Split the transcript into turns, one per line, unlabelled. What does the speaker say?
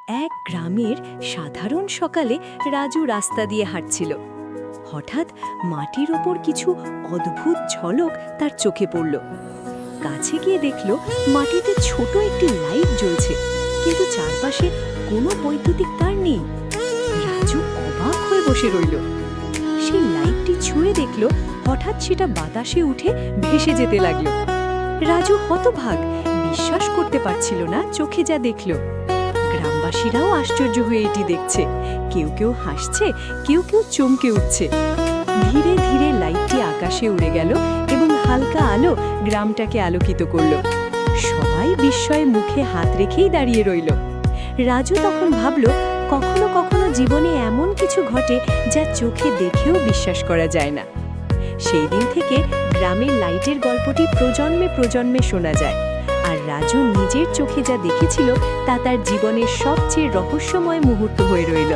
এক গ্রামের সাধারণ সকালে রাজু রাস্তা দিয়ে হাঁটছিল। হঠাৎ মাটির ওপর কিছু অদ্ভুত ঝলক তার চোখে পড়ল। কাছে গিয়ে দেখল মাটিতে ছোট একটি লাইট জ্বলছে, কিন্তু চারপাশে কোনো বৈদ্যুতিক তার নেই। রাজু অবাক হয়ে বসে রইল। সেই লাইটটি ছুঁয়ে দেখল হঠাৎ সেটা বাতাসে উঠে ভেসে যেতে লাগলো। রাজু হতভাগ, বিশ্বাস করতে পারছিল না চোখে যা দেখল। গ্রামবাসীরাও আশ্চর্য হয়ে এটি দেখছে। কেউ কেউ হাসছে, কেউ কেউ চমকে উঠছে। ধীরে ধীরে লাইটটি আকাশে উড়ে গেল এবং হালকা আলো গ্রামটাকে আলোকিত করল। সবাই বিস্ময়ে মুখে হাত রেখেই দাঁড়িয়ে রইল। রাজু তখন ভাবল, কখনো কখনো জীবনে এমন কিছু ঘটে যা চোখে দেখেও বিশ্বাস করা যায় না। সেই দিন থেকে গ্রামের লাইটের গল্পটি প্রজন্মে প্রজন্মে শোনা যায়। আর রাজু নিজের চোখে যা দেখেছিল তা তার জীবনের সবচেয়ে রহস্যময় মুহূর্ত হয়ে রইল।